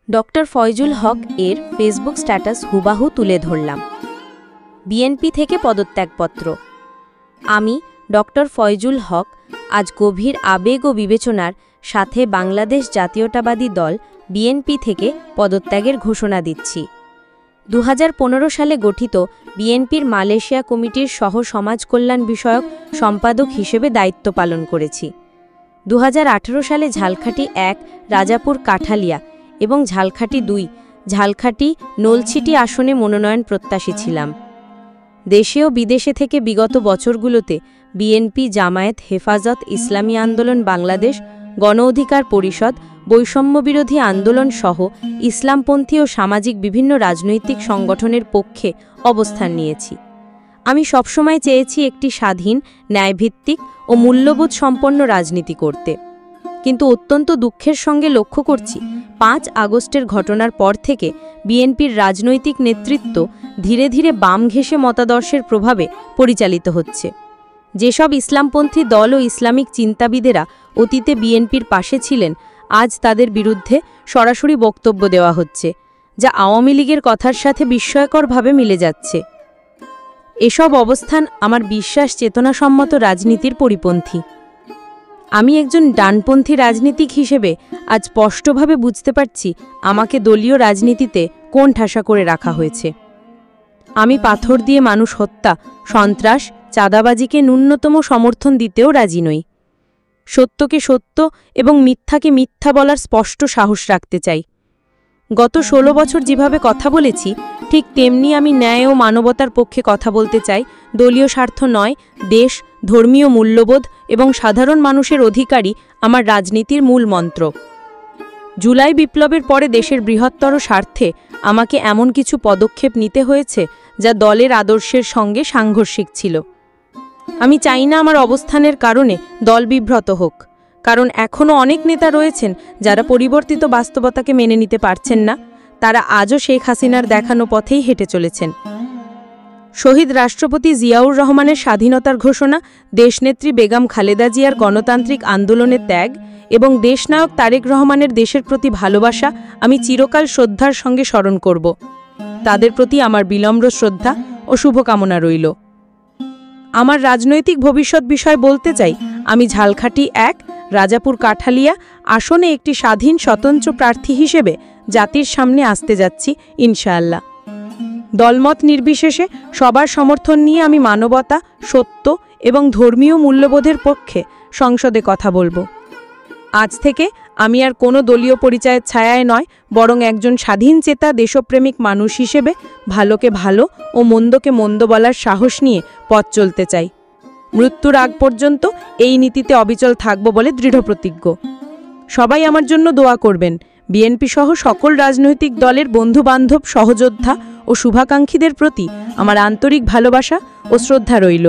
Doctor Faizul হক এর Facebook status হুবাহু তুলে ধরলাম। বিএনপি থেকে পদত্যাগপত্র। আমি ডক্টর ফয়জুল হক আজ গভীর আবেগ ও বিবেচনার সাথে বাংলাদেশ জাতীয়তাবাদী দল বিএনপি থেকে পদত্যাগের ঘোষণা দিচ্ছি। 2015 সালে গঠিত বিএনপির মালয়েশিয়া কমিটির সহ সমাজ কল্যাণ বিষয়ক সম্পাদক হিসেবে দায়িত্ব পালন করেছি। 2018 সালে ঝালকাঠি 1 রাজাপুর কাঠালিয়া এবং ঝালকাঠি 2 ঝালকাঠি নলছিটি আসনে মনোনয়ন প্রত্যাশী ছিলাম। দেশে ও বিদেশে থেকে বিগত বছরগুলোতে বিএনপি, জামায়াত, হেফাজত ইসলামী আন্দোলন বাংলাদেশ, গণ অধিকার পরিষদ, বৈষম্যবিরোধী আন্দোলন সহ ইসলামপন্থী ও সামাজিক বিভিন্ন রাজনৈতিক সংগঠনের পক্ষে অবস্থান নিয়েছি। আমি সবসময় চেয়েছি একটি স্বাধীন, ন্যায়ভিত্তিক ও মূল্যবোধ সম্পন্ন রাজনীতি করতে। কিন্তু অত্যন্ত দুঃখের সঙ্গে লক্ষ্য করছি 5 আগস্টের ঘটনার পর থেকে বিএনপির রাজনৈতিক নেতৃত্ব ধীরে ধীরে বাম ঘেঁষে মতাদর্শের প্রভাবে পরিচালিত হচ্ছে। যেসব ইসলামপন্থী দল ও ইসলামিক চিন্তাবিদেরা অতীতে বিএনপির পাশে ছিলেন, আজ তাদের বিরুদ্ধে সরাসরি বক্তব্য দেওয়া হচ্ছে, যা আওয়ামী লীগের কথার সাথে বিস্ময়করভাবে মিলে যাচ্ছে। এসব অবস্থান আমার বিশ্বাস চেতনাসম্মত রাজনীতির পরিপন্থী। আমি একজন ডানপন্থী রাজনীতিক হিসেবে আজ স্পষ্টভাবে বুঝতে পারছি আমাকে দলীয় রাজনীতিতে কোন ঠাসা করে রাখা হয়েছে। আমি পাথর দিয়ে মানুষ হত্যা, সন্ত্রাস, চাঁদাবাজিকে ন্যূনতম সমর্থন দিতেও রাজি নই। সত্যকে সত্য এবং মিথ্যাকে মিথ্যা বলার স্পষ্ট সাহস রাখতে চাই। গত 16 বছর যেভাবে কথা বলেছি, ঠিক তেমনি আমি ন্যায় ও মানবতার পক্ষে কথা বলতে চাই। দলীয় স্বার্থ নয়, দেশ, ধর্মীয় মূল্যবোধ এবং সাধারণ মানুষের অধিকারই আমার রাজনীতির মূল মন্ত্র। জুলাই বিপ্লবের পরে দেশের বৃহত্তর স্বার্থে আমাকে এমন কিছু পদক্ষেপ নিতে হয়েছে যা দলের আদর্শের সঙ্গে সাংঘর্ষিক ছিল। আমি চাই না আমার অবস্থানের কারণে দল বিভ্রত হোক, কারণ এখনও অনেক নেতা রয়েছেন যারা পরিবর্তিত বাস্তবতাকে মেনে নিতে পারছেন না। তারা আজও শেখ হাসিনার দেখানো পথেই হেঁটে চলেছেন। শহীদ রাষ্ট্রপতি জিয়াউর রহমানের স্বাধীনতার ঘোষণা, দেশনেত্রী বেগম খালেদা জিয়ার গণতান্ত্রিক আন্দোলনের ত্যাগ এবং দেশনায়ক তারেক রহমানের দেশের প্রতি ভালোবাসা আমি চিরকাল শ্রদ্ধার সঙ্গে স্মরণ করব। তাদের প্রতি আমার বিনম্র শ্রদ্ধা ও শুভকামনা রইল। আমার রাজনৈতিক ভবিষ্যৎ বিষয় বলতে চাই, আমি ঝালকাঠি 1 রাজাপুর কাঠালিয়া আসনে একটি স্বাধীন স্বতন্ত্র প্রার্থী হিসেবে জাতির সামনে আসতে যাচ্ছি ইনশাআল্লাহ। দলমত নির্বিশেষে সবার সমর্থন নিয়ে আমি মানবতা, সত্য এবং ধর্মীয় মূল্যবোধের পক্ষে সংসদে কথা বলবো। আজ থেকে আমি আর কোনো দলীয় পরিচয়ের ছায়ায় নয়, বরং একজন স্বাধীনচেতা দেশপ্রেমিক মানুষ হিসেবে ভালোকে ভালো ও মন্দকে মন্দ বলার সাহস নিয়ে পথ চলতে চাই। মৃত্যুর আগ পর্যন্ত এই নীতিতে অবিচল থাকব বলে দৃঢ়প্রতিজ্ঞ। সবাই আমার জন্য দোয়া করবেন। বিএনপি সহ সকল রাজনৈতিক দলের বন্ধুবান্ধব, সহযোদ্ধা ও শুভাকাঙ্ক্ষীদের প্রতি আমার আন্তরিক ভালোবাসা ও শ্রদ্ধা রইল।